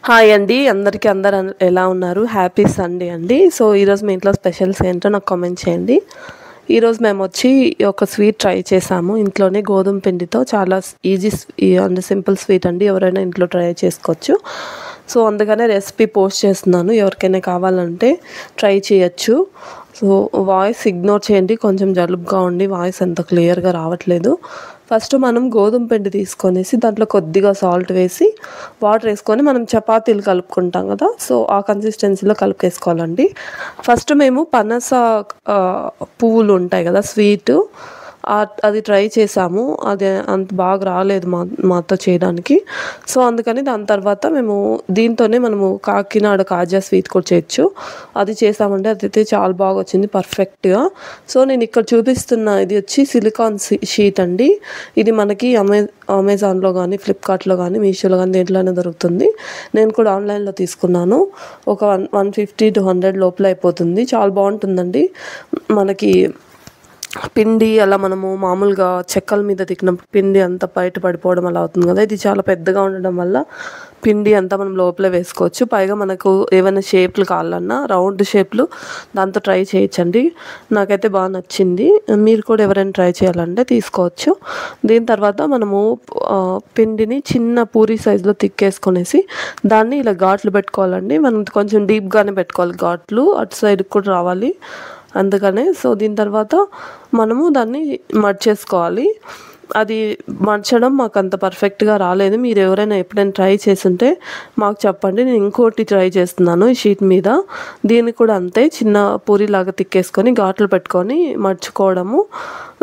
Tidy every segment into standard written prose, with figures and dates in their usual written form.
Hi అండి అందరికీ అందరు ఎలా ఉన్నారు? హ్యాపీ సండే అండి. సో ఈరోజు మీ ఇంట్లో స్పెషల్స్ ఏంటో నాకు కామెంట్ చేయండి. ఈరోజు మేము వచ్చి ఒక స్వీట్ ట్రై చేసాము ఇంట్లోనే గోధుమ పిండితో. చాలా ఈజీ అండ్ సింపుల్ స్వీట్ అండి. ఎవరైనా ఇంట్లో ట్రై చేసుకోవచ్చు. సో అందుకనే రెసిపీ పోస్ట్ చేస్తున్నాను, ఎవరికైనా కావాలంటే ట్రై చేయొచ్చు. సో వాయిస్ ఇగ్నోర్ చేయండి, కొంచెం జలుబుగా ఉండి వాయిస్ అంత క్లియర్గా రావట్లేదు. ఫస్ట్ మనం గోధుమ పిండి తీసుకొనేసి దాంట్లో కొద్దిగా సాల్ట్ వేసి వాటర్ వేసుకొని మనం చపాతీలు కలుపుకుంటాం కదా, సో ఆ కన్సిస్టెన్సీలో కలిపేసుకోవాలండి. ఫస్ట్ మేము పనస పువ్వులు ఉంటాయి కదా స్వీటు, అది ట్రై చేసాము. అది అంత బాగా రాలేదు మాతో చేయడానికి. సో అందుకని దాని తర్వాత మేము దీంతోనే మనము కాకినాడ కాజా స్వీట్ కూడా చేయొచ్చు. అది చేసామంటే అదైతే చాలా బాగా వచ్చింది పర్ఫెక్ట్గా. సో నేను ఇక్కడ చూపిస్తున్న ఇది వచ్చి సిలికాన్ షీట్ అండి. ఇది మనకి అమెజాన్లో కానీ ఫ్లిప్కార్ట్లో కానీ మీషోలో కానీ దేంట్లోనే దొరుకుతుంది. నేను కూడా ఆన్లైన్లో తీసుకున్నాను. ఒక 150 to 100 లోపల అయిపోతుంది. చాలా బాగుంటుందండి. మనకి పిండి అలా మనము మామూలుగా చెక్కల మీద తిక్కినప్పుడు పిండి అంతా బయట పడిపోవడం అలా అవుతుంది కదా, ఇది చాలా పెద్దగా ఉండడం వల్ల పిండి అంతా మనం లోపలే వేసుకోవచ్చు. పైగా మనకు ఏమైనా షేప్లు కావాలన్నా రౌండ్ షేప్లు దాంతో ట్రై చేయొచ్చండి. నాకైతే బాగా నచ్చింది. మీరు కూడా ఎవరైనా ట్రై చేయాలంటే తీసుకోవచ్చు. దీని తర్వాత మనము పిండిని చిన్న పూరి సైజులో తిక్కేసుకొనేసి దాన్ని ఇలా ఘాట్లు పెట్టుకోవాలండి. మనం కొంచెం డీప్గానే పెట్టుకోవాలి ఘాట్లు, అటు సైడ్కి కూడా రావాలి అందుకనే. సో దీని తర్వాత మనము దాన్ని మర్చేసుకోవాలి. అది మర్చడం మాకు అంత పర్ఫెక్ట్గా రాలేదు. మీరు ఎవరైనా ఎప్పుడైనా ట్రై చేస్తుంటే మాకు చెప్పండి, నేను ఇంకోటి ట్రై చేస్తున్నాను ఈ షీట్ మీద. దీన్ని కూడా అంతే చిన్న పూరిలాగా తిక్కేసుకొని ఘాట్లు పెట్టుకొని మర్చుకోవడము.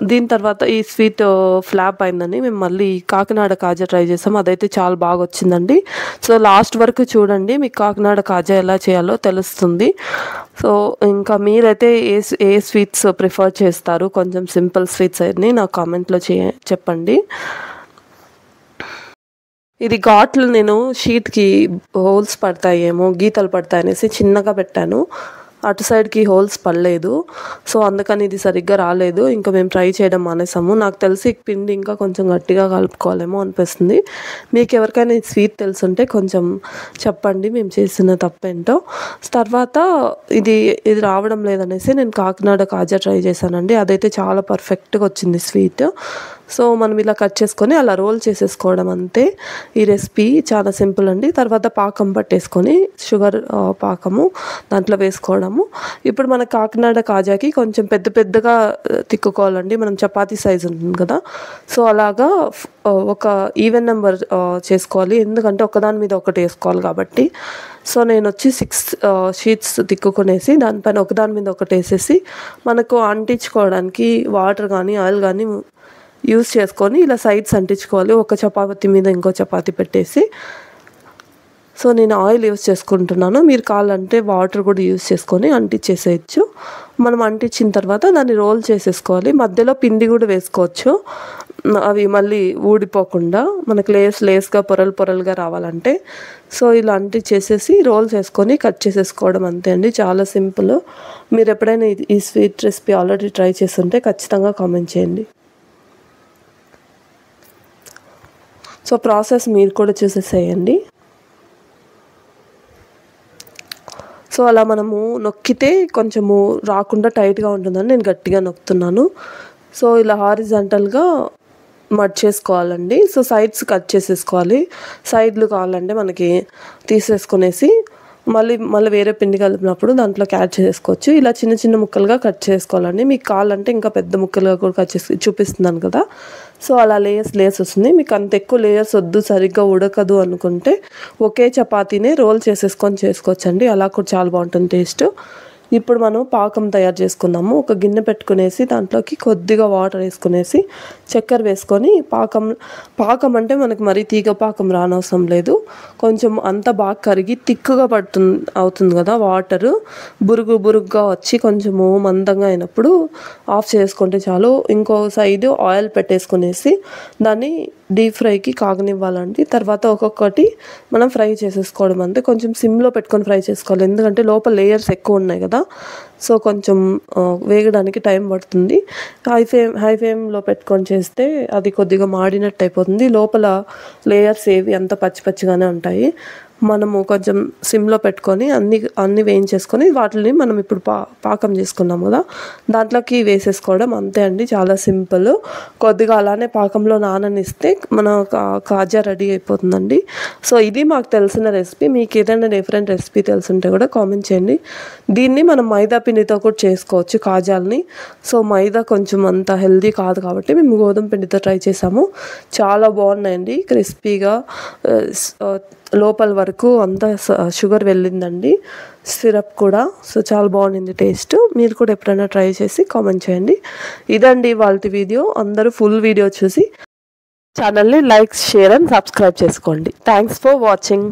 దీని తర్వాత ఈ స్వీట్ ఫ్లాప్ అయిందని మేము మళ్ళీ కాకినాడ కాజా ట్రై చేసాము. అదైతే చాలా బాగా వచ్చిందండి. సో లాస్ట్ వరకు చూడండి, మీకు కాకినాడ కాజా ఎలా చేయాలో తెలుస్తుంది. సో ఇంకా మీరైతే ఏ స్వీట్స్ ప్రిఫర్ చేస్తారు, కొంచెం సింపుల్ స్వీట్స్ అని నాకు కామెంట్లో చెప్పండి. ఇది ఘాట్లు నేను షీట్కి హోల్స్ పడతాయేమో, గీతలు పడతాయి అనేసి చిన్నగా పెట్టాను. అటు సైడ్కి హోల్స్ పడలేదు. సో అందుకని ఇది సరిగ్గా రాలేదు. ఇంకా మేము ట్రై చేయడం మానేసాము. నాకు తెలిసి పిండి ఇంకా కొంచెం గట్టిగా కలుపుకోవాలేమో అనిపిస్తుంది. మీకు ఎవరికైనా ఈ స్వీట్ తెలుసుంటే కొంచెం చెప్పండి, మేము చేసిన తప్పేంటో. తర్వాత ఇది రావడం లేదనేసి నేను కాకినాడ కాజా ట్రై చేశానండి. అదైతే చాలా పర్ఫెక్ట్గా వచ్చింది స్వీట్. సో మనం ఇలా కట్ చేసుకొని అలా రోల్ చేసేసుకోవడం అంతే. ఈ రెసిపీ చాలా సింపుల్ అండి. తర్వాత పాకం పట్టేసుకొని షుగర్ పాకము దాంట్లో వేసుకోవడము. ఇప్పుడు మన కాకినాడ కాజాకి కొంచెం పెద్దగా తిక్కుకోవాలండి. మనం చపాతీ సైజు ఉంటుంది కదా, సో అలాగా ఒక ఈవెన్ నెంబర్ చేసుకోవాలి, ఎందుకంటే ఒకదాని మీద ఒకటి వేసుకోవాలి కాబట్టి. సో నేను వచ్చి 6 షీట్స్ తిక్కుకొనేసి దానిపైన ఒకదాని మీద ఒకటి వేసేసి మనకు అంటించుకోవడానికి వాటర్ కానీ ఆయిల్ కానీ యూస్ చేసుకొని ఇలా సైడ్స్ అంటించుకోవాలి. ఒక చపాతీ మీద ఇంకో చపాతీ పెట్టేసి. సో నేను ఆయిల్ యూస్ చేసుకుంటున్నాను, మీరు కావాలంటే వాటర్ కూడా యూస్ చేసుకొని అంటించేసేయచ్చు. మనం అంటించిన తర్వాత దాన్ని రోల్ చేసేసుకోవాలి. మధ్యలో పిండి కూడా వేసుకోవచ్చు, అవి మళ్ళీ ఊడిపోకుండా మనకు లేస్గా పొరలుగా రావాలంటే. సో ఇలా అంటించేసేసి రోల్ చేసుకొని కట్ చేసేసుకోవడం అంతే అండి. చాలా సింపుల్. మీరు ఎప్పుడైనా ఈ స్వీట్ రెసిపీ ఆల్రెడీ ట్రై చేస్తుంటే ఖచ్చితంగా కామెంట్ చేయండి. సో ప్రాసెస్ మీరు కూడా చూసేసేయండి. సో అలా మనము నొక్కితే కొంచెము రాకుండా టైట్గా ఉంటుందని నేను గట్టిగా నొక్కుతున్నాను. సో ఇలా హారిజాంటల్గా మర్చేసుకోవాలండి. సో సైడ్స్ కట్ చేసేసుకోవాలి. సైడ్లు కావాలంటే మనకి తీసేసుకునేసి మళ్ళీ వేరే పిండి కలిపినప్పుడు దాంట్లోకి యాడ్ చేసుకోవచ్చు. ఇలా చిన్న ముక్కలుగా కట్ చేసుకోవాలండి. మీకు కావాలంటే ఇంకా పెద్ద ముక్కలుగా కూడా కట్ చేసి చూపిస్తున్నాను కదా, సో అలా లేయర్స్ వస్తుంది. మీకు అంత ఎక్కువ లేయర్స్ వద్దు, సరిగ్గా ఉడకదు అనుకుంటే ఒకే చపాతీనే రోల్ చేసేసుకొని చేసుకోవచ్చండి. అలా కూడా చాలా బాగుంటుంది టేస్ట్. ఇప్పుడు మనం పాకం తయారు చేసుకుందాము. ఒక గిన్నె పెట్టుకునేసి దాంట్లోకి కొద్దిగా వాటర్ వేసుకునేసి చక్కెర వేసుకొని పాకం అంటే మనకు మరీ తీగ పాకం రానవసరం లేదు. కొంచెం అంతా బాగా కరిగి తిక్కుగా అవుతుంది కదా, వాటరు బురుగుగా వచ్చి కొంచెము మందంగా అయినప్పుడు ఆఫ్ చేసుకుంటే చాలు. ఇంకో సైడు ఆయిల్ పెట్టేసుకునేసి దాన్ని డీప్ ఫ్రైకి కాగనివ్వాలండి. తర్వాత ఒక్కొక్కటి మనం ఫ్రై చేసేసుకోవడం అంతే. కొంచెం సిమ్లో పెట్టుకొని ఫ్రై చేసుకోవాలి, ఎందుకంటే లోపల లేయర్స్ ఎక్కువ ఉన్నాయి కదా, సో కొంచెం వేగడానికి టైం పడుతుంది. హై ఫ్లేమ్లో పెట్టుకొని చేస్తే అది కొద్దిగా మాడినట్టు అయిపోతుంది. లోపల లేయర్స్ ఏవి అంత పచ్చిగానే ఉంటాయి. మనము కొంచెం సిమ్లో పెట్టుకొని అన్నీ వేయించేసుకొని వాటిని మనం ఇప్పుడు పాకం చేసుకున్నాం కదా దాంట్లోకి వేసేసుకోవడం అంతే అండి. చాలా సింపుల్. కొద్దిగా అలానే పాకంలో నాననిస్తే మన కాజా రెడీ అయిపోతుందండి. సో ఇది మాకు తెలిసిన రెసిపీ. మీకు ఏదైనా డిఫరెంట్ రెసిపీ తెలుసుంటే కూడా కామెంట్ చేయండి. దీన్ని మనం మైదా పిండితో కూడా చేసుకోవచ్చు కాజాలని. సో మైదా కొంచెం అంత హెల్దీ కాదు కాబట్టి మేము గోధుమ పిండితో ట్రై చేసాము. చాలా బాగున్నాయండి, క్రిస్పీగా, లోపల వరకు అంతా షుగర్ వెళ్ళిందండి, సిరప్ కూడా. సో చాలా బాగుంది టేస్ట్. మీరు కూడా ఎప్పుడైనా ట్రై చేసి కామెంట్ చేయండి. ఇదండి వాళ్ళ వీడియో. అందరూ ఫుల్ వీడియో చూసి ఛానల్ని లైక్, షేర్ అండ్ సబ్స్క్రైబ్ చేసుకోండి. Thanks for watching.